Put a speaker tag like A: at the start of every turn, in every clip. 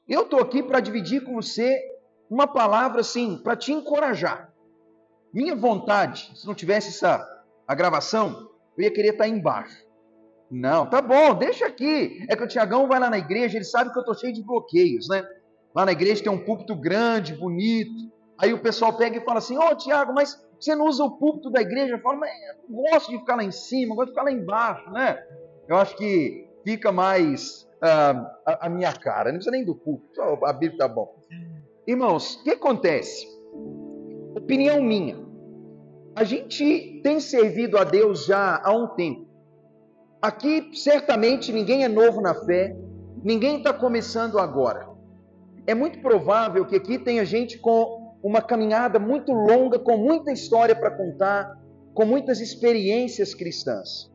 A: Eu estou aqui para dividir com você uma palavra assim, para te encorajar. Minha vontade, se não tivesse a gravação, eu ia querer estar aí embaixo. Não, tá bom, deixa aqui. É que o Tiagão vai lá na igreja, ele sabe que eu estou cheio de bloqueios, né? Lá na igreja tem um púlpito grande, bonito. Aí o pessoal pega e fala assim, Tiago, mas você não usa o púlpito da igreja? Eu falo, mas eu não gosto de ficar lá em cima, eu gosto de ficar lá embaixo, né? Eu acho que fica mais a minha cara, não precisa nem do púlpito, só a Bíblia tá bom. Irmãos, o que acontece? Opinião minha. A gente tem servido a Deus já há um tempo. Aqui, certamente, ninguém é novo na fé, ninguém está começando agora. É muito provável que aqui tenha gente com uma caminhada muito longa, com muita história para contar, com muitas experiências cristãs.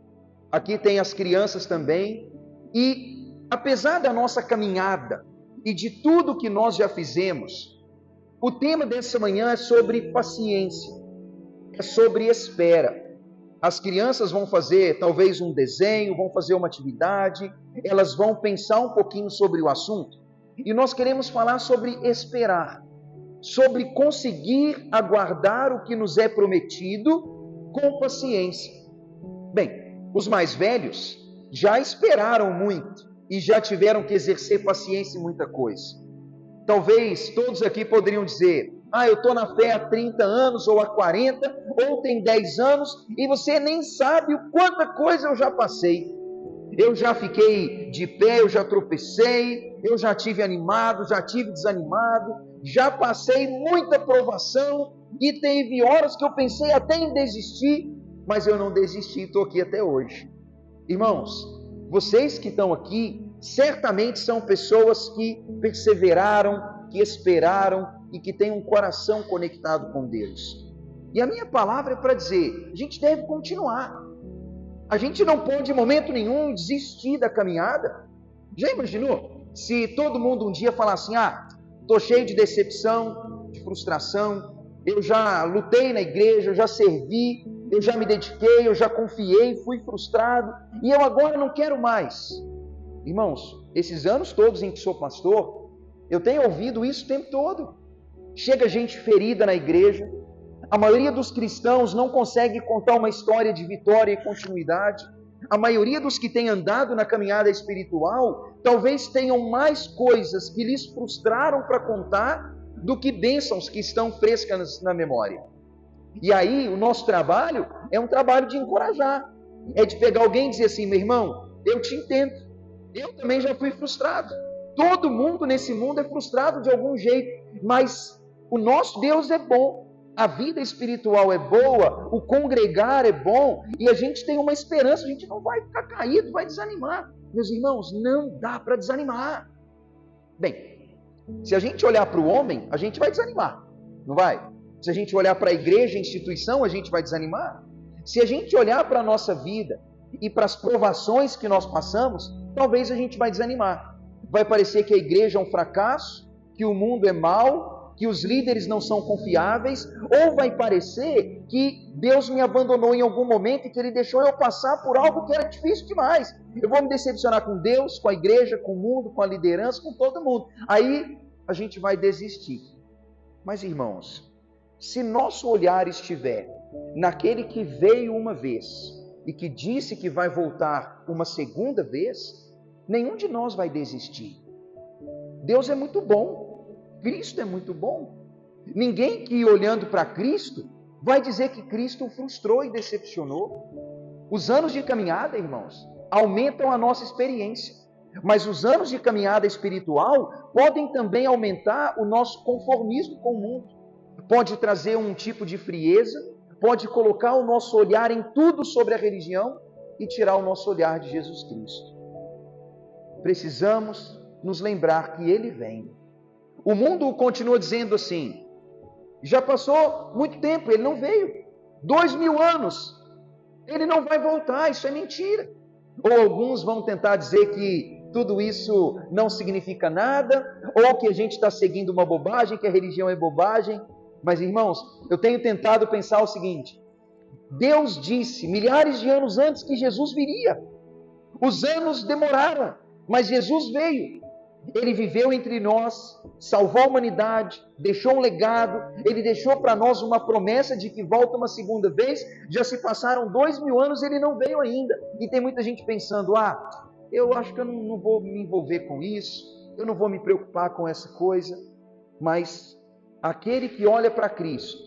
A: Aqui tem as crianças também, e apesar da nossa caminhada e de tudo que nós já fizemos, o tema dessa manhã é sobre paciência, é sobre espera. As crianças vão fazer talvez um desenho, vão fazer uma atividade, elas vão pensar um pouquinho sobre o assunto. E nós queremos falar sobre esperar, sobre conseguir aguardar o que nos é prometido com paciência. Bem, os mais velhos já esperaram muito e já tiveram que exercer paciência em muita coisa. Talvez todos aqui poderiam dizer, eu estou na fé há 30 anos, ou há 40, ou tem 10 anos, e você nem sabe o quanta coisa eu já passei. Eu já fiquei de pé, eu já tropecei, eu já tive animado, já tive desanimado, já passei muita provação, e teve horas que eu pensei até em desistir, mas eu não desisti, estou aqui até hoje. Irmãos, vocês que estão aqui, certamente são pessoas que perseveraram, que esperaram e que têm um coração conectado com Deus. E a minha palavra é para dizer, a gente deve continuar. A gente não pode de momento nenhum desistir da caminhada. Já imaginou? Se todo mundo um dia falar assim, estou cheio de decepção, de frustração, eu já lutei na igreja, eu já servi, eu já me dediquei, eu já confiei, fui frustrado, e eu agora não quero mais. Irmãos, esses anos todos em que sou pastor, eu tenho ouvido isso o tempo todo. Chega gente ferida na igreja, a maioria dos cristãos não consegue contar uma história de vitória e continuidade. A maioria dos que têm andado na caminhada espiritual, talvez tenham mais coisas que lhes frustraram para contar do que bênçãos que estão frescas na memória. E aí o nosso trabalho é um trabalho de encorajar, é de pegar alguém e dizer assim, meu irmão, eu te entendo, eu também já fui frustrado. Todo mundo nesse mundo é frustrado de algum jeito, mas o nosso Deus é bom, a vida espiritual é boa, o congregar é bom, e a gente tem uma esperança, a gente não vai ficar caído, vai desanimar. Meus irmãos, não dá para desanimar. Bem, se a gente olhar para o homem, a gente vai desanimar, não vai? Se a gente olhar para a igreja, a instituição, a gente vai desanimar. Se a gente olhar para a nossa vida e para as provações que nós passamos, talvez a gente vai desanimar. Vai parecer que a igreja é um fracasso, que o mundo é mau, que os líderes não são confiáveis, ou vai parecer que Deus me abandonou em algum momento e que Ele deixou eu passar por algo que era difícil demais. Eu vou me decepcionar com Deus, com a igreja, com o mundo, com a liderança, com todo mundo. Aí a gente vai desistir. Mas irmãos, se nosso olhar estiver naquele que veio uma vez e que disse que vai voltar uma segunda vez, nenhum de nós vai desistir. Deus é muito bom. Cristo é muito bom. Ninguém que olhando para Cristo vai dizer que Cristo o frustrou e decepcionou. Os anos de caminhada, irmãos, aumentam a nossa experiência. Mas os anos de caminhada espiritual podem também aumentar o nosso conformismo com o mundo. Pode trazer um tipo de frieza, pode colocar o nosso olhar em tudo sobre a religião e tirar o nosso olhar de Jesus Cristo. Precisamos nos lembrar que Ele vem. O mundo continua dizendo assim, já passou muito tempo, Ele não veio. 2000 anos, Ele não vai voltar, isso é mentira. Ou alguns vão tentar dizer que tudo isso não significa nada, ou que a gente está seguindo uma bobagem, que a religião é bobagem. Mas irmãos, eu tenho tentado pensar o seguinte, Deus disse milhares de anos antes que Jesus viria. Os anos demoraram, mas Jesus veio. Ele viveu entre nós, salvou a humanidade, deixou um legado, ele deixou para nós uma promessa de que volta uma segunda vez. Já se passaram 2000 anos, ele não veio ainda. E tem muita gente pensando, eu acho que eu não vou me envolver com isso, eu não vou me preocupar com essa coisa. Mas aquele que olha para Cristo,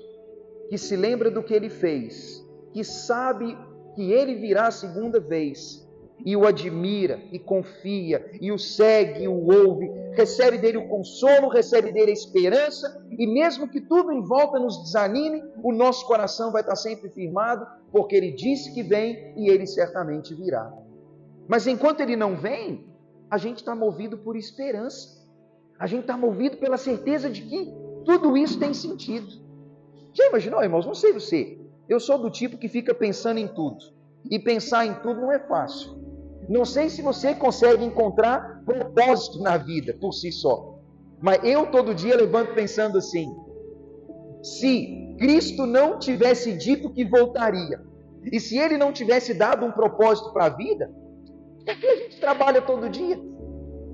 A: que se lembra do que ele fez, que sabe que ele virá a segunda vez, e o admira, e confia, e o segue, e o ouve, recebe dele o consolo, recebe dele a esperança, e mesmo que tudo em volta nos desanime, o nosso coração vai estar sempre firmado, porque ele disse que vem, e ele certamente virá. Mas enquanto ele não vem, a gente está movido por esperança, a gente está movido pela certeza de que tudo isso tem sentido. Já imaginou, irmãos? Não sei você, eu sou do tipo que fica pensando em tudo, e pensar em tudo não é fácil. Não sei se você consegue encontrar propósito na vida por si só, mas eu todo dia levanto pensando assim: se Cristo não tivesse dito que voltaria, e se Ele não tivesse dado um propósito para a vida, por que a gente trabalha todo dia?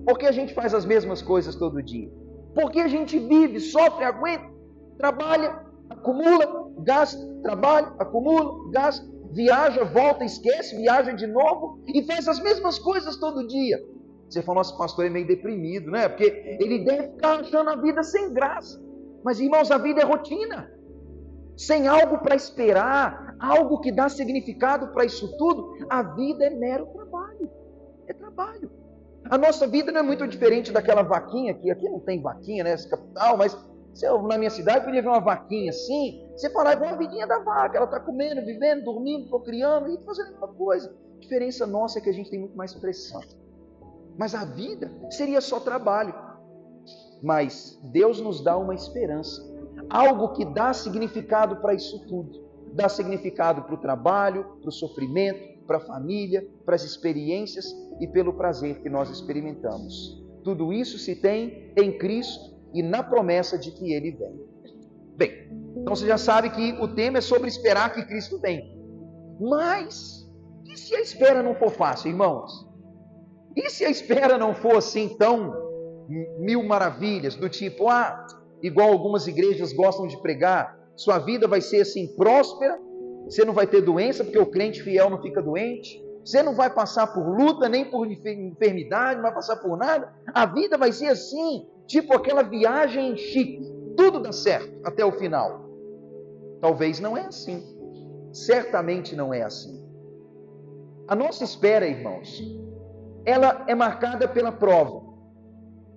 A: Por que a gente faz as mesmas coisas todo dia? Por que a gente vive, sofre, aguenta, trabalha, acumula, gasta, trabalha, acumula, gasta, viaja, volta, esquece, viaja de novo e faz as mesmas coisas todo dia? Você fala, nossa, pastor é meio deprimido, né? Porque ele deve ficar achando a vida sem graça. Mas, irmãos, a vida é rotina. Sem algo para esperar, algo que dá significado para isso tudo, a vida é mero trabalho. É trabalho. A nossa vida não é muito diferente daquela vaquinha aqui não tem vaquinha nessa capital, mas na minha cidade podia ver uma vaquinha assim, você fala, é igual a vidinha da vaca, ela está comendo, vivendo, dormindo, procriando e fazendo a mesma coisa. A diferença nossa é que a gente tem muito mais pressão. Mas a vida seria só trabalho. Mas Deus nos dá uma esperança, algo que dá significado para isso tudo. Dá significado para o trabalho, para o sofrimento, para a família, para as experiências e pelo prazer que nós experimentamos. Tudo isso se tem em Cristo e na promessa de que Ele vem. Bem, então você já sabe que o tema é sobre esperar que Cristo vem. Mas, e se a espera não for fácil, irmãos? E se a espera não for assim tão mil maravilhas, do tipo, igual algumas igrejas gostam de pregar, sua vida vai ser assim próspera, você não vai ter doença, porque o crente fiel não fica doente, você não vai passar por luta, nem por enfermidade, não vai passar por nada, a vida vai ser assim, tipo aquela viagem chique, tudo dá certo até o final. Talvez não é assim, certamente não é assim. A nossa espera, irmãos, ela é marcada pela prova,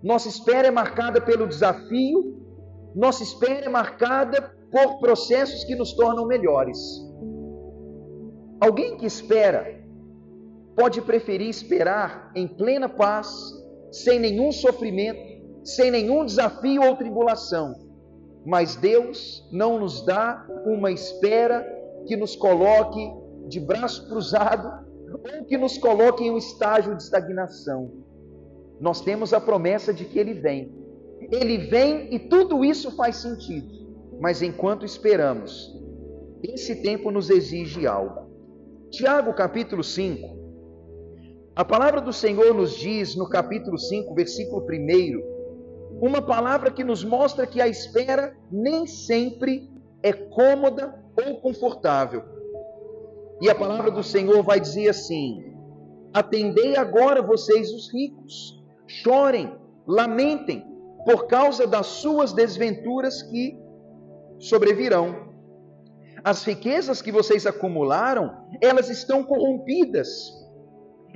A: nossa espera é marcada pelo desafio, nossa espera é marcada por processos que nos tornam melhores. Alguém que espera pode preferir esperar em plena paz, sem nenhum sofrimento, sem nenhum desafio ou tribulação. Mas Deus não nos dá uma espera que nos coloque de braço cruzado ou que nos coloque em um estágio de estagnação. Nós temos a promessa de que Ele vem. Ele vem e tudo isso faz sentido. Mas enquanto esperamos, esse tempo nos exige algo. Tiago capítulo 5. A palavra do Senhor nos diz no capítulo 5, versículo 1, uma palavra que nos mostra que a espera nem sempre é cômoda ou confortável. E a palavra do Senhor vai dizer assim: atendei agora vocês os ricos, chorem, lamentem, por causa das suas desventuras que sobrevirão. As riquezas que vocês acumularam, elas estão corrompidas,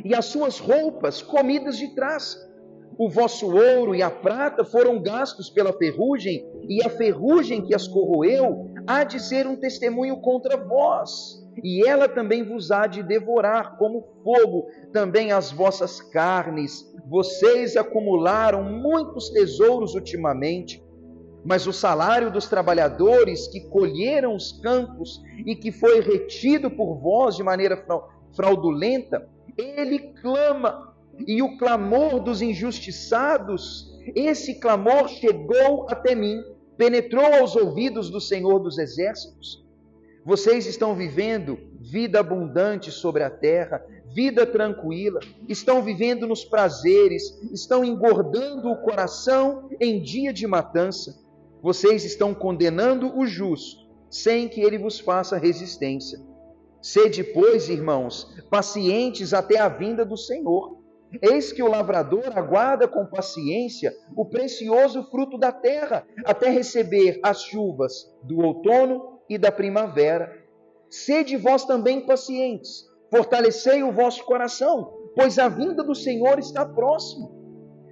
A: e as suas roupas comidas de traça. O vosso ouro e a prata foram gastos pela ferrugem, e a ferrugem que as corroeu há de ser um testemunho contra vós, e ela também vos há de devorar como fogo também as vossas carnes. Vocês acumularam muitos tesouros ultimamente, mas o salário dos trabalhadores que colheram os campos e que foi retido por vós de maneira fraudulenta, ele clama, e o clamor dos injustiçados, esse clamor chegou até mim, penetrou aos ouvidos do Senhor dos Exércitos. Vocês estão vivendo vida abundante sobre a terra, vida tranquila, estão vivendo nos prazeres, estão engordando o coração em dia de matança. Vocês estão condenando o justo, sem que ele vos faça resistência. Sede, pois, irmãos, pacientes até a vinda do Senhor. Eis que o lavrador aguarda com paciência o precioso fruto da terra, até receber as chuvas do outono e da primavera. Sede vós também pacientes, fortalecei o vosso coração, pois a vinda do Senhor está próxima.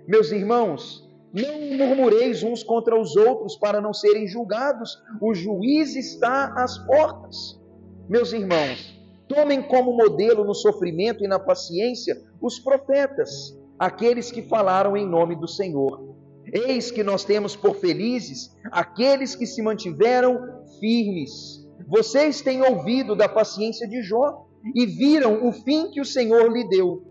A: Meus irmãos, não murmureis uns contra os outros para não serem julgados, o juiz está às portas. Meus irmãos, tomem como modelo no sofrimento e na paciência os profetas, aqueles que falaram em nome do Senhor. Eis que nós temos por felizes aqueles que se mantiveram firmes. Vocês têm ouvido da paciência de Jó e viram o fim que o Senhor lhe deu,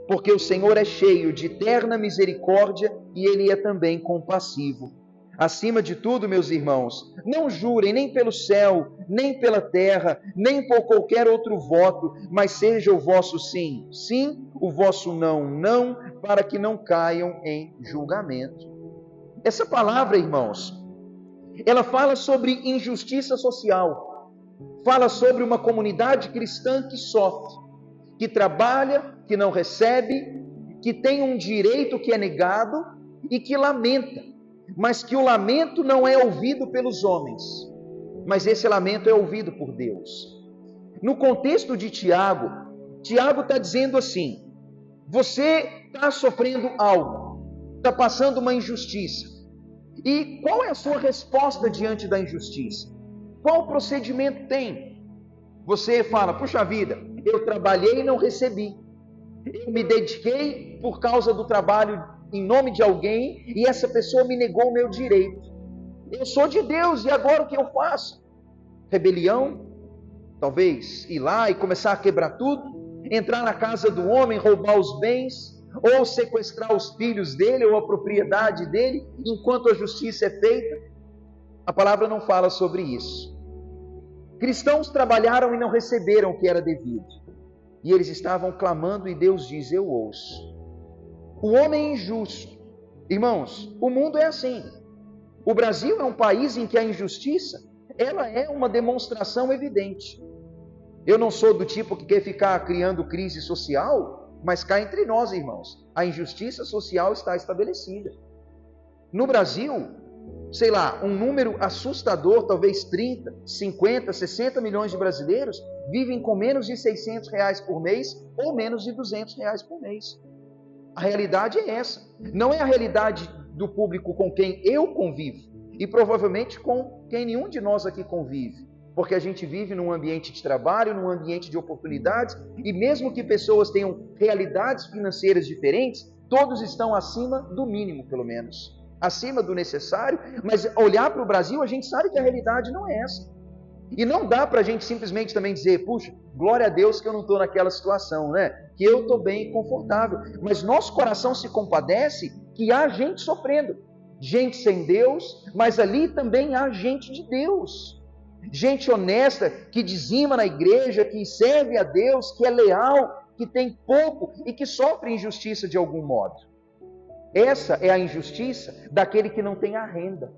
A: porque o Senhor é cheio de terna misericórdia e Ele é também compassivo. Acima de tudo, meus irmãos, não jurem nem pelo céu, nem pela terra, nem por qualquer outro voto, mas seja o vosso sim, sim, o vosso não, não, para que não caiam em julgamento. Essa palavra, irmãos, ela fala sobre injustiça social, fala sobre uma comunidade cristã que sofre, que trabalha, que não recebe, que tem um direito que é negado e que lamenta, mas que o lamento não é ouvido pelos homens, mas esse lamento é ouvido por Deus. No contexto de Tiago está dizendo assim: você está sofrendo algo, está passando uma injustiça, e qual é a sua resposta diante da injustiça? Qual procedimento tem? Você fala, puxa vida, eu trabalhei e não recebi, eu me dediquei por causa do trabalho em nome de alguém e essa pessoa me negou o meu direito. Eu sou de Deus e agora o que eu faço? Rebelião? Talvez ir lá e começar a quebrar tudo, entrar na casa do homem, roubar os bens, ou sequestrar os filhos dele ou a propriedade dele, enquanto a justiça é feita. A palavra não fala sobre isso. Cristãos trabalharam e não receberam o que era devido, e eles estavam clamando e Deus diz, eu ouço. O homem é injusto. Irmãos, o mundo é assim. O Brasil é um país em que a injustiça, ela é uma demonstração evidente. Eu não sou do tipo que quer ficar criando crise social, mas cá entre nós, irmãos, a injustiça social está estabelecida. No Brasil, sei lá, um número assustador, talvez 30, 50, 60 milhões de brasileiros vivem com menos de R$600 por mês ou menos de R$200 por mês. A realidade é essa. Não é a realidade do público com quem eu convivo e provavelmente com quem nenhum de nós aqui convive, porque a gente vive num ambiente de trabalho, num ambiente de oportunidades, e mesmo que pessoas tenham realidades financeiras diferentes, todos estão acima do mínimo, pelo menos, acima do necessário. Mas olhar para o Brasil, a gente sabe que a realidade não é essa. E não dá para a gente simplesmente também dizer, puxa, glória a Deus que eu não estou naquela situação, né? Que eu estou bem e confortável. Mas nosso coração se compadece que há gente sofrendo, gente sem Deus, mas ali também há gente de Deus. Gente honesta, que dizima na igreja, que serve a Deus, que é leal, que tem pouco e que sofre injustiça de algum modo. Essa é a injustiça daquele que não tem a renda.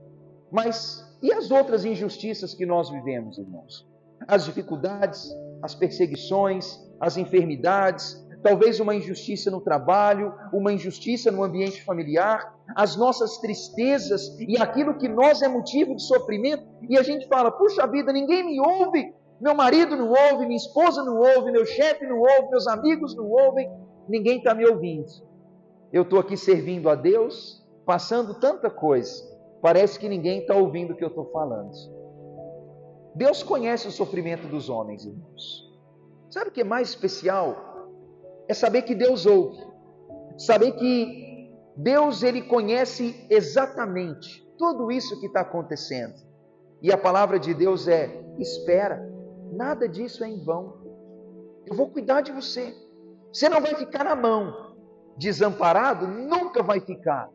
A: Mas e as outras injustiças que nós vivemos, irmãos? As dificuldades, as perseguições, as enfermidades, talvez uma injustiça no trabalho, uma injustiça no ambiente familiar, as nossas tristezas e aquilo que nós é motivo de sofrimento, e a gente fala, puxa vida, ninguém me ouve, meu marido não ouve, minha esposa não ouve, meu chefe não ouve, meus amigos não ouvem, ninguém está me ouvindo. Eu estou aqui servindo a Deus, passando tanta coisa, parece que ninguém está ouvindo o que eu estou falando. Deus conhece o sofrimento dos homens, irmãos. Sabe o que é mais especial? É saber que Deus ouve, saber que Deus ele conhece exatamente tudo isso que está acontecendo. E a palavra de Deus é, espera, nada disso é em vão. Eu vou cuidar de você. Você não vai ficar na mão, desamparado, nunca vai ficar.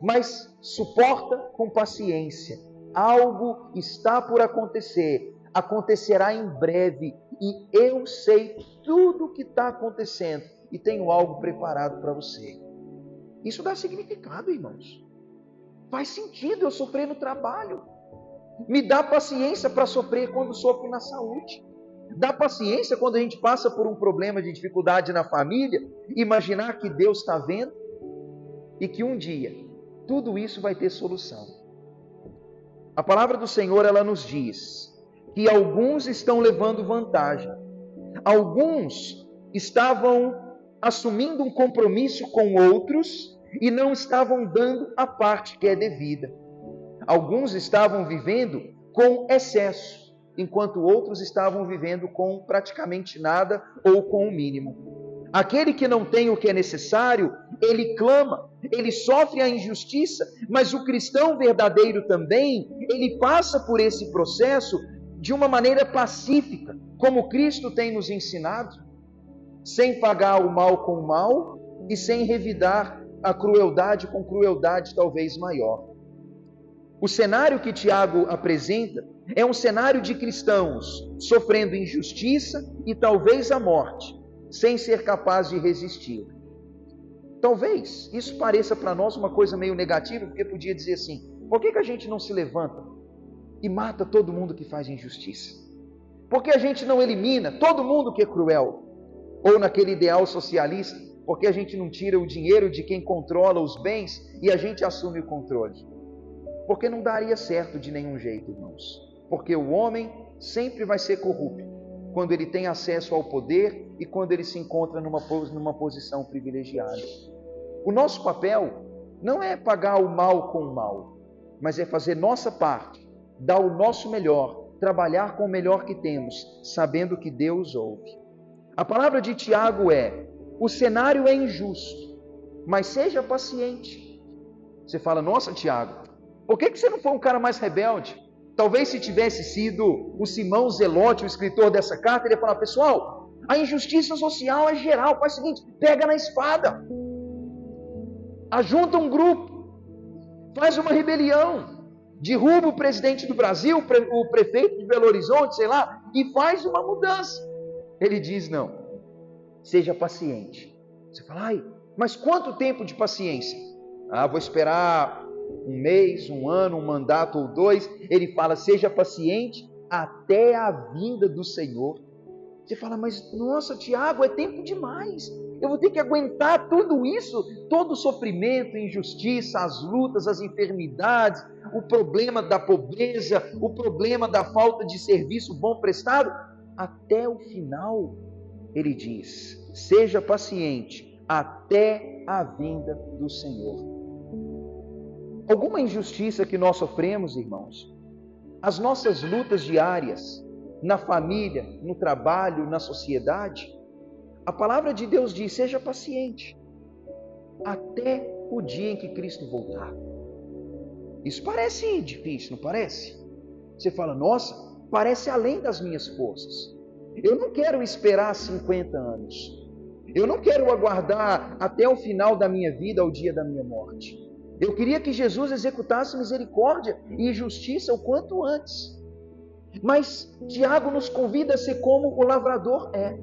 A: Mas suporta com paciência. Algo está por acontecer. acontecerá em breve e eu sei tudo o que está acontecendo e tenho algo preparado para você. Isso dá significado, irmãos. Faz sentido eu sofrer no trabalho. Me dá paciência para sofrer quando sofro na saúde. Dá paciência quando a gente passa por um problema de dificuldade na família, imaginar que Deus está vendo e que um dia tudo isso vai ter solução. A palavra do Senhor, ela nos diz que alguns estão levando vantagem. Alguns estavam assumindo um compromisso com outros e não estavam dando a parte que é devida. Alguns estavam vivendo com excesso, enquanto outros estavam vivendo com praticamente nada ou com o mínimo. Aquele que não tem o que é necessário, ele clama, ele sofre a injustiça, mas o cristão verdadeiro também, ele passa por esse processo de uma maneira pacífica, como Cristo tem nos ensinado, sem pagar o mal com o mal e sem revidar a crueldade com crueldade talvez maior. O cenário que Tiago apresenta é um cenário de cristãos sofrendo injustiça e talvez a morte, sem ser capaz de resistir. Talvez isso pareça para nós uma coisa meio negativa, porque podia dizer assim, por que a gente não se levanta e mata todo mundo que faz injustiça? Por que a gente não elimina todo mundo que é cruel? Ou naquele ideal socialista, porque a gente não tira o dinheiro de quem controla os bens e a gente assume o controle? Porque não daria certo de nenhum jeito, irmãos. Porque o homem sempre vai ser corrupto quando ele tem acesso ao poder e quando ele se encontra numa posição privilegiada. O nosso papel não é pagar o mal com o mal, mas é fazer nossa parte, dar o nosso melhor, trabalhar com o melhor que temos, sabendo que Deus ouve. A palavra de Tiago é: o cenário é injusto, mas seja paciente. Você fala, nossa, Tiago, por que você não foi um cara mais rebelde? Talvez se tivesse sido o Simão Zelote, o escritor dessa carta, ele ia falar, pessoal, a injustiça social é geral, faz o seguinte, pega na espada, ajunta um grupo, faz uma rebelião, derruba o presidente do Brasil, o prefeito de Belo Horizonte, sei lá, e faz uma mudança. Ele diz, não, seja paciente. Você fala, ai, mas quanto tempo de paciência? Ah, vou esperar um mês, um ano, um mandato ou dois. Ele fala, seja paciente até a vinda do Senhor. Você fala, mas nossa, Tiago, é tempo demais. Eu vou ter que aguentar tudo isso, todo o sofrimento, injustiça, as lutas, as enfermidades, o problema da pobreza, o problema da falta de serviço bom prestado, até o final. Ele diz, seja paciente até a vinda do Senhor. Alguma injustiça que nós sofremos, irmãos, as nossas lutas diárias, na família, no trabalho, na sociedade, a palavra de Deus diz, seja paciente, até o dia em que Cristo voltar. Isso parece difícil, não parece? Você fala, nossa, parece além das minhas forças. Eu não quero esperar 50 anos. Eu não quero aguardar até o final da minha vida, ao dia da minha morte. Eu queria que Jesus executasse misericórdia e justiça o quanto antes. Mas Tiago nos convida a ser como o lavrador é.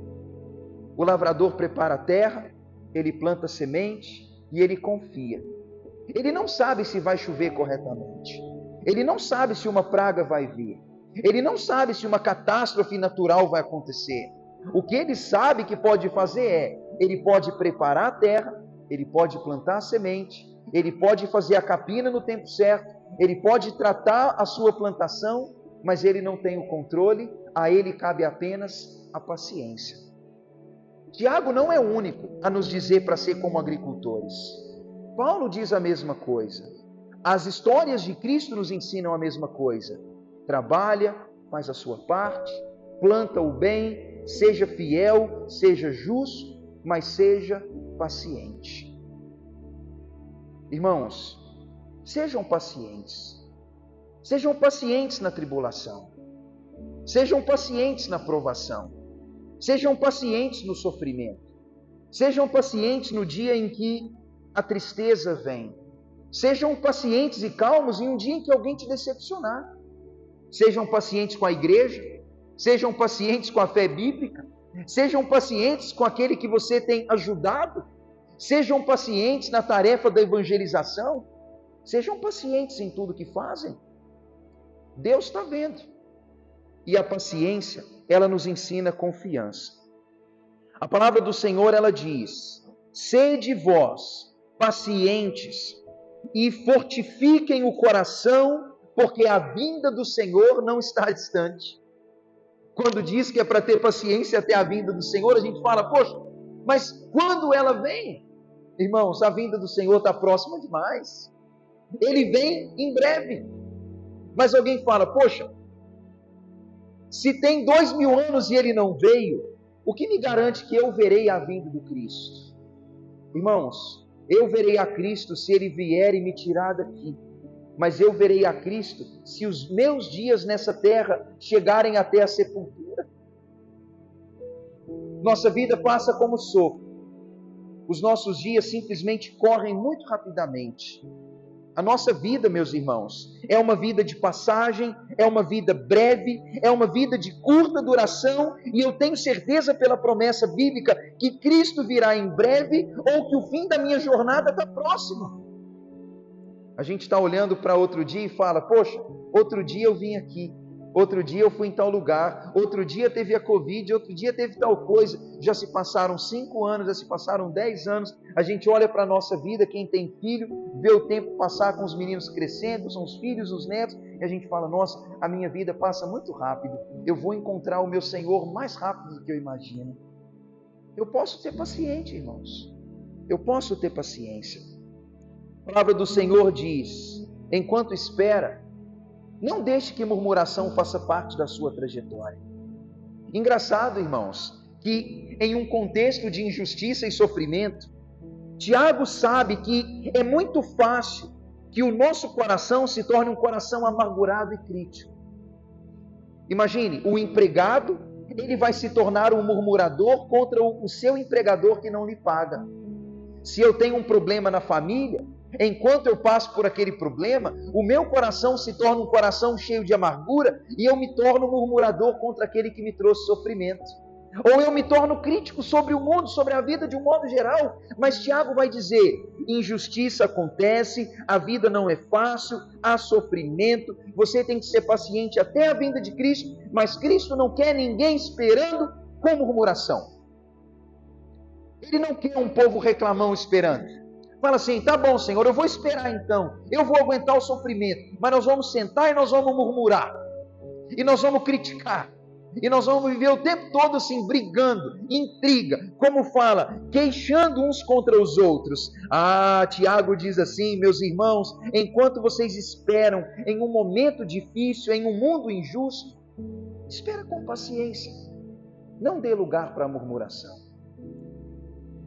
A: O lavrador prepara a terra, ele planta semente e ele confia. Ele não sabe se vai chover corretamente. Ele não sabe se uma praga vai vir. Ele não sabe se uma catástrofe natural vai acontecer. O que ele sabe que pode fazer é, ele pode preparar a terra, ele pode plantar a semente, ele pode fazer a capina no tempo certo, ele pode tratar a sua plantação, mas ele não tem o controle, a ele cabe apenas a paciência. Tiago não é o único a nos dizer para ser como agricultores. Paulo diz a mesma coisa. As histórias de Cristo nos ensinam a mesma coisa. Trabalha, faz a sua parte, planta o bem, seja fiel, seja justo, mas seja paciente. Irmãos, sejam pacientes. Sejam pacientes na tribulação. Sejam pacientes na provação. Sejam pacientes no sofrimento. Sejam pacientes no dia em que a tristeza vem. Sejam pacientes e calmos em um dia em que alguém te decepcionar. Sejam pacientes com a igreja, Sejam pacientes com a fé bíblica. Sejam pacientes com aquele que você tem ajudado. Sejam pacientes na tarefa da evangelização. Sejam pacientes em tudo que fazem. Deus está vendo. E a paciência, ela nos ensina confiança. A palavra do Senhor, ela diz: sede vós pacientes e fortifiquem o coração, porque a vinda do Senhor não está distante. Quando diz que é para ter paciência até a vinda do Senhor, a gente fala, poxa, mas quando ela vem? Irmãos, a vinda do Senhor está próxima demais. Ele vem em breve. Mas alguém fala, poxa, se tem 2000 anos e ele não veio, o que me garante que eu verei a vinda do Cristo? Irmãos, eu verei a Cristo se ele vier e me tirar daqui. Mas eu verei a Cristo se os meus dias nessa terra chegarem até a sepultura. Nossa vida passa como sopro. Os nossos dias simplesmente correm muito rapidamente. A nossa vida, meus irmãos, é uma vida de passagem, é uma vida breve, é uma vida de curta duração, e eu tenho certeza pela promessa bíblica que Cristo virá em breve, ou que o fim da minha jornada está próximo. A gente está olhando para outro dia e fala, poxa, outro dia eu vim aqui, outro dia eu fui em tal lugar, outro dia teve a Covid, outro dia teve tal coisa. Já se passaram 5 anos, já se passaram 10 anos. A gente olha para a nossa vida, quem tem filho, vê o tempo passar com os meninos crescendo, são os filhos, os netos, e a gente fala, nossa, a minha vida passa muito rápido. Eu vou encontrar o meu Senhor mais rápido do que eu imagino. Eu posso ser paciente, irmãos. Eu posso ter paciência. A palavra do Senhor diz, enquanto espera, não deixe que murmuração faça parte da sua trajetória. Engraçado, irmãos, que em um contexto de injustiça e sofrimento, Tiago sabe que é muito fácil que o nosso coração se torne um coração amargurado e crítico. Imagine, o empregado, ele vai se tornar um murmurador contra o seu empregador que não lhe paga. Se eu tenho um problema na família, enquanto eu passo por aquele problema, o meu coração se torna um coração cheio de amargura e eu me torno murmurador contra aquele que me trouxe sofrimento. Ou eu me torno crítico sobre o mundo, sobre a vida de um modo geral. Mas Tiago vai dizer, injustiça acontece, a vida não é fácil, há sofrimento, você tem que ser paciente até a vinda de Cristo, mas Cristo não quer ninguém esperando com murmuração. Ele não quer um povo reclamão esperando. Fala assim, tá bom, Senhor, eu vou esperar então, eu vou aguentar o sofrimento, mas nós vamos sentar e nós vamos murmurar, e nós vamos criticar, e nós vamos viver o tempo todo assim, brigando, intriga, como fala, queixando uns contra os outros. Tiago diz assim, meus irmãos, enquanto vocês esperam em um momento difícil, em um mundo injusto, espera com paciência, não dê lugar para a murmuração.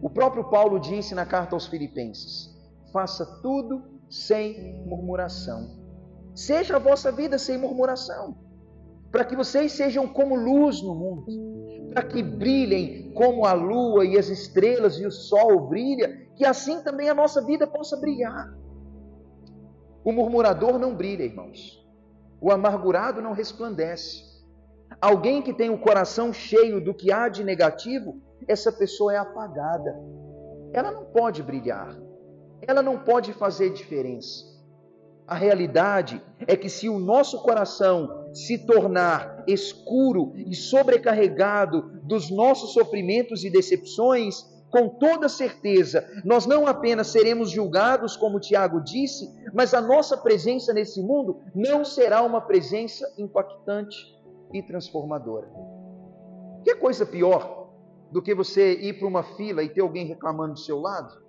A: O próprio Paulo disse na carta aos Filipenses, faça tudo sem murmuração. Seja a vossa vida sem murmuração, para que vocês sejam como luz no mundo, para que brilhem como a lua e as estrelas e o sol brilha, que assim também a nossa vida possa brilhar. O murmurador não brilha, irmãos. O amargurado não resplandece. Alguém que tem o coração cheio do que há de negativo, essa pessoa é apagada. Ela não pode brilhar. Ela não pode fazer diferença. A realidade é que se o nosso coração se tornar escuro e sobrecarregado dos nossos sofrimentos e decepções, com toda certeza, nós não apenas seremos julgados, como Tiago disse, mas a nossa presença nesse mundo não será uma presença impactante e transformadora. Que coisa pior do que você ir para uma fila e ter alguém reclamando do seu lado?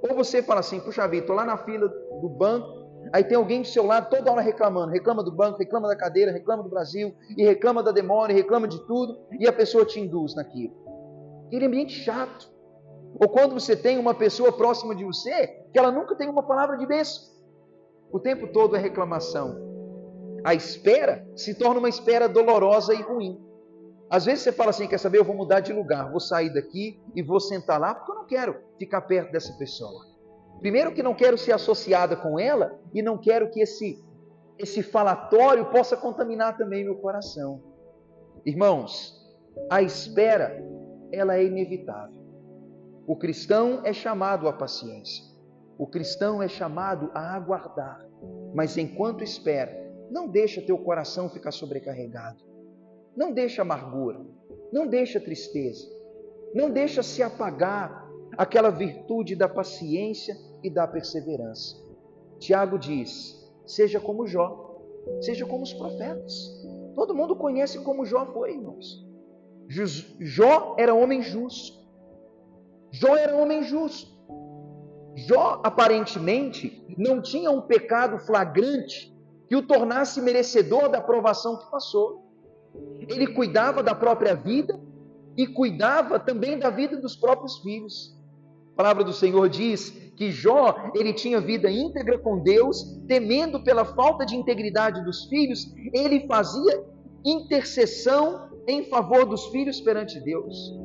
A: Ou você fala assim, puxa vida, estou lá na fila do banco, aí tem alguém do seu lado toda hora reclamando, reclama do banco, reclama da cadeira, reclama do Brasil, e reclama da demora, e reclama de tudo, e a pessoa te induz naquilo. Aquele ambiente chato. Ou quando você tem uma pessoa próxima de você, que ela nunca tem uma palavra de bênção. O tempo todo é reclamação. A espera se torna uma espera dolorosa e ruim. Às vezes você fala assim, quer saber, eu vou mudar de lugar, vou sair daqui e vou sentar lá, porque eu não quero ficar perto dessa pessoa. Primeiro que não quero ser associada com ela, e não quero que esse falatório possa contaminar também meu coração. Irmãos, a espera, ela é inevitável. O cristão é chamado à paciência. O cristão é chamado a aguardar. Mas enquanto espera, não deixa teu coração ficar sobrecarregado. Não deixa amargura. Não deixa tristeza. Não deixa se apagar aquela virtude da paciência e da perseverança. Tiago diz, seja como Jó, seja como os profetas. Todo mundo conhece como Jó foi, irmãos. Jó era homem justo. Jó era homem justo. Jó, aparentemente, não tinha um pecado flagrante que o tornasse merecedor da aprovação que passou. Ele cuidava da própria vida e cuidava também da vida dos próprios filhos. A palavra do Senhor diz que Jó, ele tinha vida íntegra com Deus, temendo pela falta de integridade dos filhos, ele fazia intercessão em favor dos filhos perante Deus.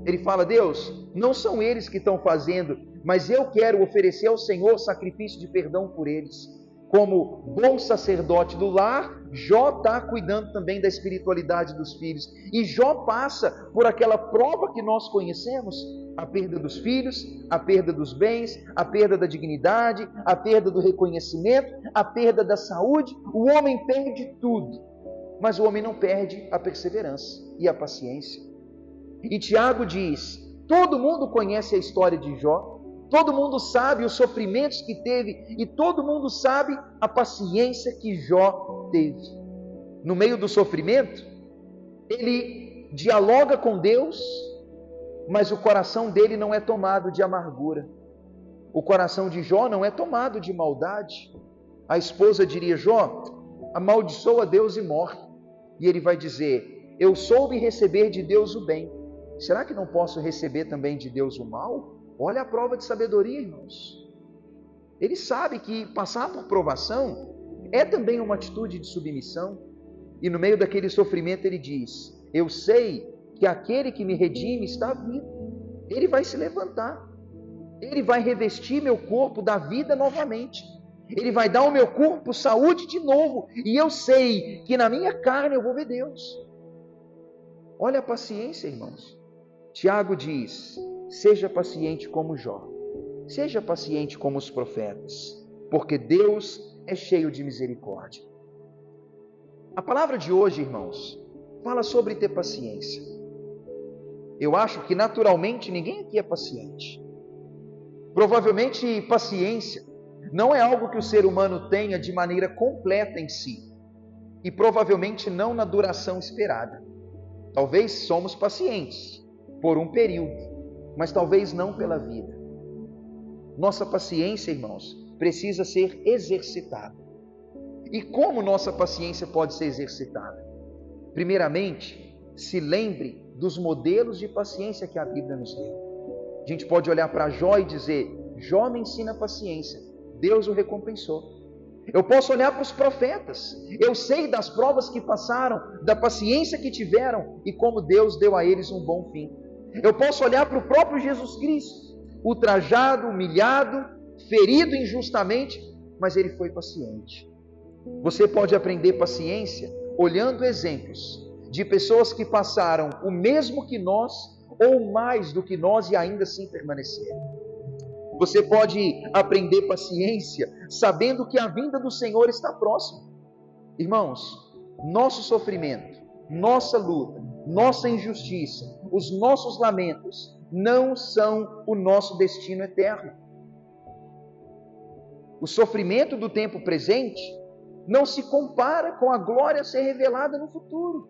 A: Ele fala, Deus, não são eles que estão fazendo, mas eu quero oferecer ao Senhor sacrifício de perdão por eles. Como bom sacerdote do lar, Jó está cuidando também da espiritualidade dos filhos. E Jó passa por aquela prova que nós conhecemos, a perda dos filhos, a perda dos bens, a perda da dignidade, a perda do reconhecimento, a perda da saúde. O homem perde tudo, mas o homem não perde a perseverança e a paciência. E Tiago diz, todo mundo conhece a história de Jó, todo mundo sabe os sofrimentos que teve e todo mundo sabe a paciência que Jó teve. No meio do sofrimento, ele dialoga com Deus, mas o coração dele não é tomado de amargura. O coração de Jó não é tomado de maldade. A esposa diria, Jó, amaldiçoa Deus e morre. E ele vai dizer, eu soube receber de Deus o bem. Será que não posso receber também de Deus o mal? Olha a prova de sabedoria, irmãos. Ele sabe que passar por provação é também uma atitude de submissão. E no meio daquele sofrimento ele diz, eu sei que aquele que me redime está vivo. Ele vai se levantar. Ele vai revestir meu corpo da vida novamente. Ele vai dar ao meu corpo saúde de novo. E eu sei que na minha carne eu vou ver Deus. Olha a paciência, irmãos. Tiago diz, seja paciente como Jó. Seja paciente como os profetas. Porque Deus é cheio de misericórdia. A palavra de hoje, irmãos, fala sobre ter paciência. Eu acho que naturalmente ninguém aqui é paciente. Provavelmente paciência não é algo que o ser humano tenha de maneira completa em si. E provavelmente não na duração esperada. Talvez somos pacientes por um período, mas talvez não pela vida. Nossa paciência, irmãos, precisa ser exercitada. E como nossa paciência pode ser exercitada? Primeiramente, se lembre dos modelos de paciência que a Bíblia nos deu. A gente pode olhar para Jó e dizer, Jó me ensina paciência, Deus o recompensou. Eu posso olhar para os profetas, eu sei das provas que passaram, da paciência que tiveram e como Deus deu a eles um bom fim. Eu posso olhar para o próprio Jesus Cristo, ultrajado, humilhado, ferido injustamente, mas ele foi paciente. Você pode aprender paciência olhando exemplos de pessoas que passaram o mesmo que nós ou mais do que nós e ainda assim permaneceram. Você pode aprender paciência sabendo que a vinda do Senhor está próxima. Irmãos, nosso sofrimento, nossa luta, nossa injustiça, os nossos lamentos não são o nosso destino eterno. O sofrimento do tempo presente não se compara com a glória a ser revelada no futuro.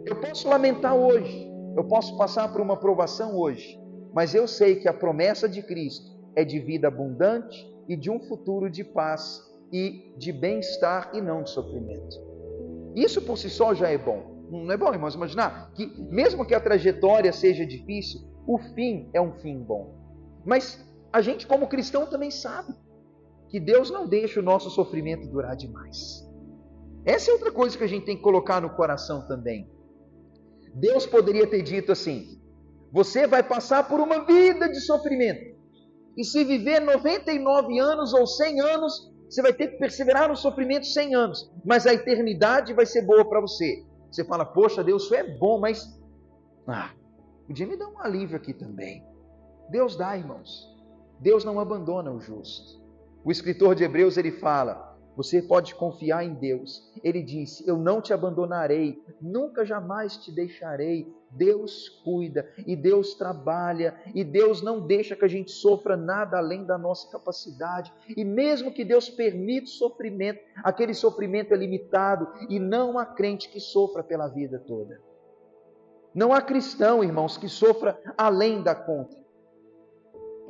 A: Eu posso lamentar hoje, eu posso passar por uma provação hoje, mas eu sei que a promessa de Cristo é de vida abundante e de um futuro de paz e de bem-estar e não de sofrimento. Isso por si só já é bom. Não é bom, irmãos, imaginar que mesmo que a trajetória seja difícil, o fim é um fim bom. Mas a gente como cristão também sabe que Deus não deixa o nosso sofrimento durar demais. Essa é outra coisa que a gente tem que colocar no coração também. Deus poderia ter dito assim, você vai passar por uma vida de sofrimento. E se viver 99 anos ou 100 anos, você vai ter que perseverar no sofrimento 100 anos. Mas a eternidade vai ser boa para você. Você fala, poxa, Deus, isso é bom, mas podia me dar um alívio aqui também. Deus dá, irmãos. Deus não abandona o justo. O escritor de Hebreus, ele fala, você pode confiar em Deus. Ele disse, eu não te abandonarei, nunca jamais te deixarei. Deus cuida e Deus trabalha e Deus não deixa que a gente sofra nada além da nossa capacidade. E mesmo que Deus permita sofrimento, aquele sofrimento é limitado e não há crente que sofra pela vida toda. Não há cristão, irmãos, que sofra além da conta.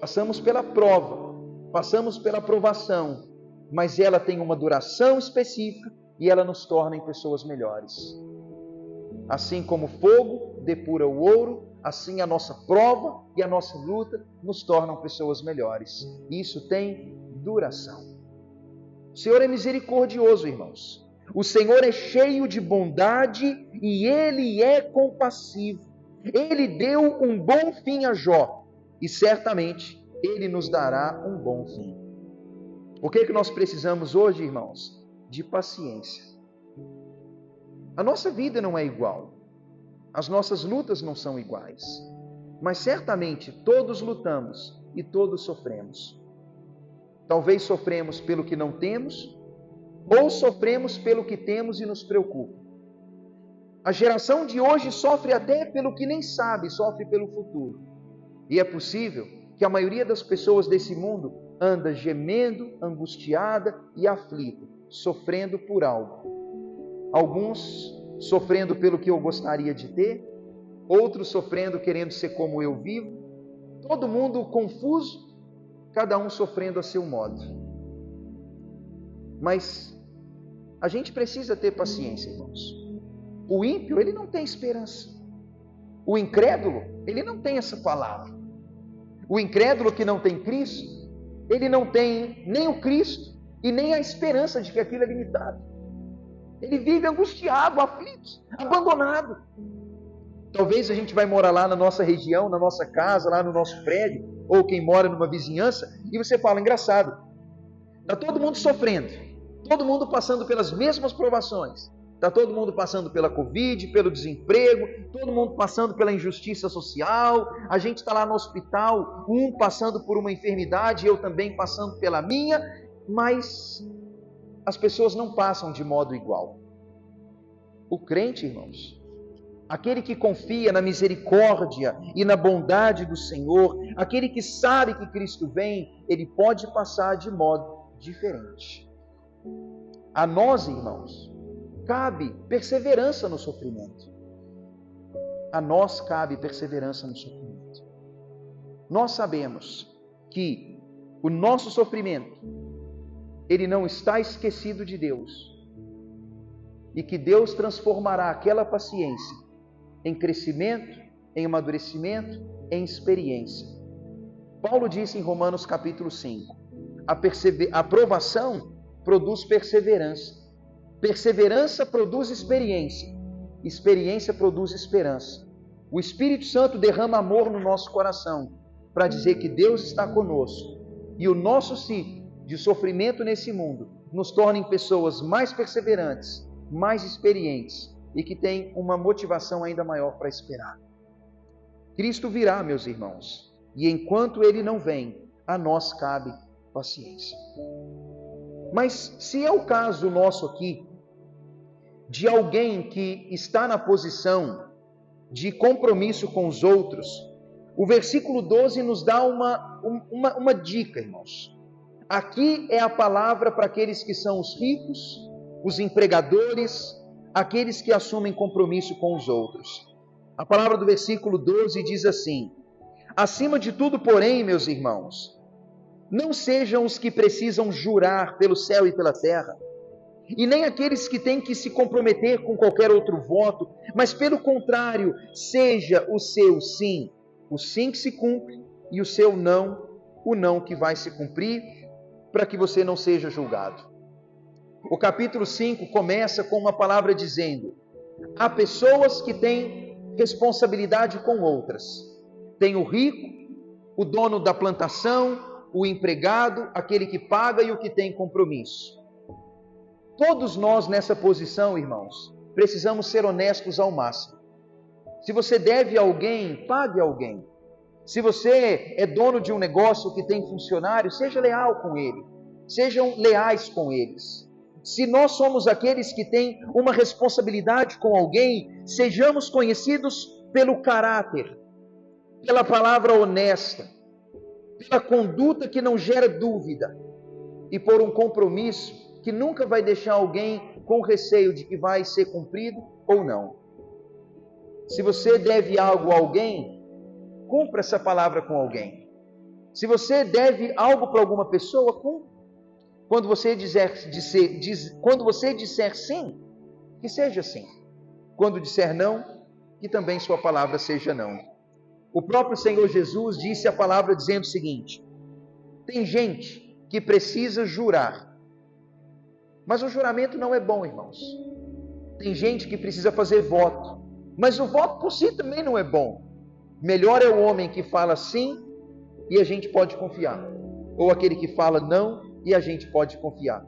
A: Passamos pela prova, passamos pela provação, mas ela tem uma duração específica e ela nos torna em pessoas melhores. Assim como o fogo depura o ouro, assim a nossa prova e a nossa luta nos tornam pessoas melhores. E isso tem duração. O Senhor é misericordioso, irmãos. O Senhor é cheio de bondade e Ele é compassivo. Ele deu um bom fim a Jó e certamente Ele nos dará um bom fim. O que é que nós precisamos hoje, irmãos? De paciência. A nossa vida não é igual. As nossas lutas não são iguais. Mas certamente todos lutamos e todos sofremos. Talvez sofremos pelo que não temos, ou sofremos pelo que temos e nos preocupa. A geração de hoje sofre até pelo que nem sabe, sofre pelo futuro. E é possível que a maioria das pessoas desse mundo anda gemendo, angustiada e aflita, sofrendo por algo. Alguns sofrendo pelo que eu gostaria de ter, outros sofrendo querendo ser como eu vivo, todo mundo confuso, cada um sofrendo a seu modo. Mas a gente precisa ter paciência, irmãos. O ímpio, ele não tem esperança. O incrédulo, ele não tem essa palavra. O incrédulo que não tem Cristo, ele não tem nem o Cristo e nem a esperança de que aquilo é limitado. Ele vive angustiado, aflito, abandonado. Talvez a gente vai morar lá na nossa região, na nossa casa, lá no nosso prédio, ou quem mora numa vizinhança, e você fala, engraçado, está todo mundo sofrendo, todo mundo passando pelas mesmas provações, está todo mundo passando pela Covid, pelo desemprego, todo mundo passando pela injustiça social, a gente está lá no hospital, um passando por uma enfermidade, eu também passando pela minha, mas as pessoas não passam de modo igual. O crente, irmãos, aquele que confia na misericórdia e na bondade do Senhor, aquele que sabe que Cristo vem, ele pode passar de modo diferente. A nós, irmãos, cabe perseverança no sofrimento. A nós cabe perseverança no sofrimento. Nós sabemos que o nosso sofrimento, ele não está esquecido de Deus. E que Deus transformará aquela paciência em crescimento, em amadurecimento, em experiência. Paulo disse em Romanos capítulo 5, a provação produz perseverança. Perseverança produz experiência. Experiência produz esperança. O Espírito Santo derrama amor no nosso coração para dizer que Deus está conosco. E o nosso ciclo de sofrimento nesse mundo nos torna em pessoas mais perseverantes, mais experientes e que têm uma motivação ainda maior para esperar. Cristo virá, meus irmãos, e enquanto Ele não vem, a nós cabe paciência. Mas se é o caso nosso aqui, de alguém que está na posição de compromisso com os outros, o versículo 12 nos dá uma dica, irmãos. Aqui é a palavra para aqueles que são os ricos, os empregadores, aqueles que assumem compromisso com os outros. A palavra do versículo 12 diz assim: acima de tudo, porém, meus irmãos, não sejam os que precisam jurar pelo céu e pela terra, e nem aqueles que têm que se comprometer com qualquer outro voto, mas pelo contrário, seja o seu sim, o sim que se cumpre, e o seu não, o não que vai se cumprir, para que você não seja julgado. O capítulo 5 começa com uma palavra dizendo: há pessoas que têm responsabilidade com outras. Tem o rico, o dono da plantação, o empregado, aquele que paga e o que tem compromisso. Todos nós nessa posição, irmãos, precisamos ser honestos ao máximo. Se você deve a alguém, pague a alguém. Se você é dono de um negócio que tem funcionários, seja leal com ele. Sejam leais com eles. Se nós somos aqueles que têm uma responsabilidade com alguém, sejamos conhecidos pelo caráter, pela palavra honesta, pela conduta que não gera dúvida e por um compromisso que nunca vai deixar alguém com receio de que vai ser cumprido ou não. Se você deve algo a alguém, cumpra essa palavra com alguém. Se você deve algo para alguma pessoa, cumpra. Quando você disser sim, que seja sim. Quando disser não, que também sua palavra seja não. O próprio Senhor Jesus disse a palavra dizendo o seguinte: tem gente que precisa jurar, mas o juramento não é bom, irmãos. Tem gente que precisa fazer voto, mas o voto por si também não é bom. Melhor é o homem que fala sim e a gente pode confiar, ou aquele que fala não e a gente pode confiar.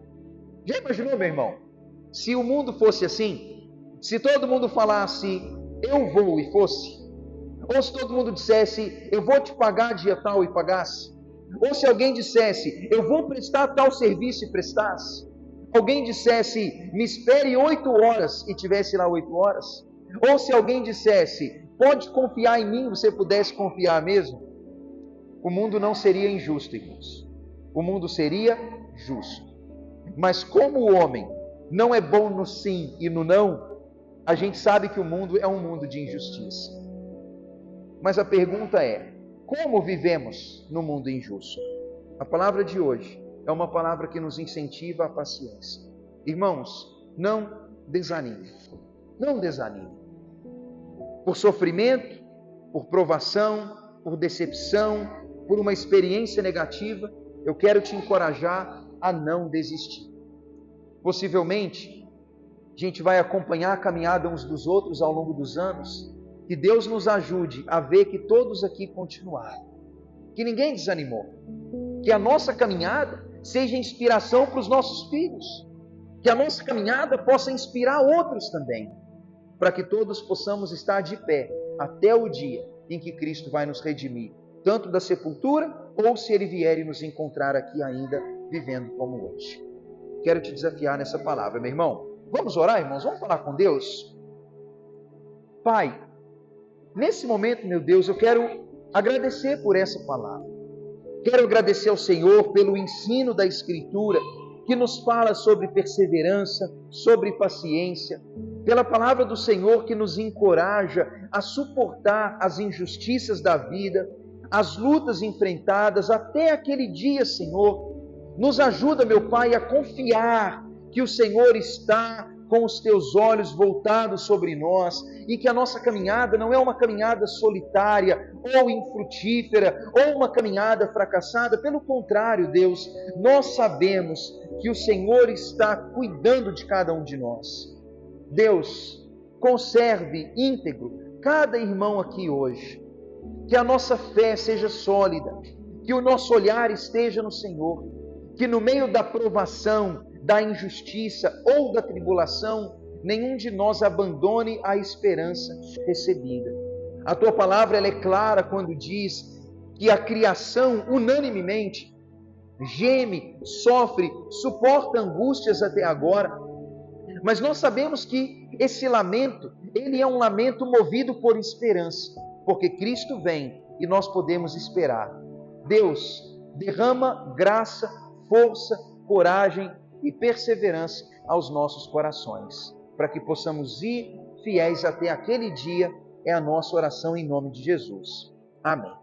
A: Já imaginou, meu irmão? Se o mundo fosse assim, se todo mundo falasse eu vou e fosse, ou se todo mundo dissesse eu vou te pagar dia tal e pagasse, ou se alguém dissesse eu vou prestar tal serviço e prestasse, alguém dissesse me espere 8 horas e tivesse lá 8 horas, ou se alguém dissesse pode confiar em mim, você pudesse confiar mesmo, o mundo não seria injusto, irmãos. O mundo seria justo. Mas como o homem não é bom no sim e no não, a gente sabe que o mundo é um mundo de injustiça. Mas a pergunta é, como vivemos no mundo injusto? A palavra de hoje é uma palavra que nos incentiva à paciência. Irmãos, não desanime. Não desanime. Por sofrimento, por provação, por decepção, por uma experiência negativa, eu quero te encorajar a não desistir. Possivelmente, a gente vai acompanhar a caminhada uns dos outros ao longo dos anos. Que Deus nos ajude a ver que todos aqui continuaram. Que ninguém desanimou. Que a nossa caminhada seja inspiração para os nossos filhos. Que a nossa caminhada possa inspirar outros também. Para que todos possamos estar de pé até o dia em que Cristo vai nos redimir. Tanto da sepultura, ou se Ele vier e nos encontrar aqui ainda, vivendo como hoje. Quero te desafiar nessa palavra, meu irmão. Vamos orar, irmãos? Vamos falar com Deus? Pai, nesse momento, meu Deus, eu quero agradecer por essa palavra. Quero agradecer ao Senhor pelo ensino da Escritura, que nos fala sobre perseverança, sobre paciência, pela palavra do Senhor que nos encoraja a suportar as injustiças da vida, as lutas enfrentadas até aquele dia, Senhor. Nos ajuda, meu Pai, a confiar que o Senhor está com os teus olhos voltados sobre nós e que a nossa caminhada não é uma caminhada solitária ou infrutífera ou uma caminhada fracassada. Pelo contrário, Deus, nós sabemos que o Senhor está cuidando de cada um de nós. Deus, conserve íntegro cada irmão aqui hoje. Que a nossa fé seja sólida, que o nosso olhar esteja no Senhor, que no meio da provação, da injustiça ou da tribulação, nenhum de nós abandone a esperança recebida. A tua palavra ela é clara quando diz que a criação unanimemente geme, sofre, suporta angústias até agora, mas nós sabemos que esse lamento, ele é um lamento movido por esperança, porque Cristo vem e nós podemos esperar. Deus, derrama graça, força, coragem e perseverança aos nossos corações, para que possamos ir fiéis até aquele dia, é a nossa oração em nome de Jesus. Amém.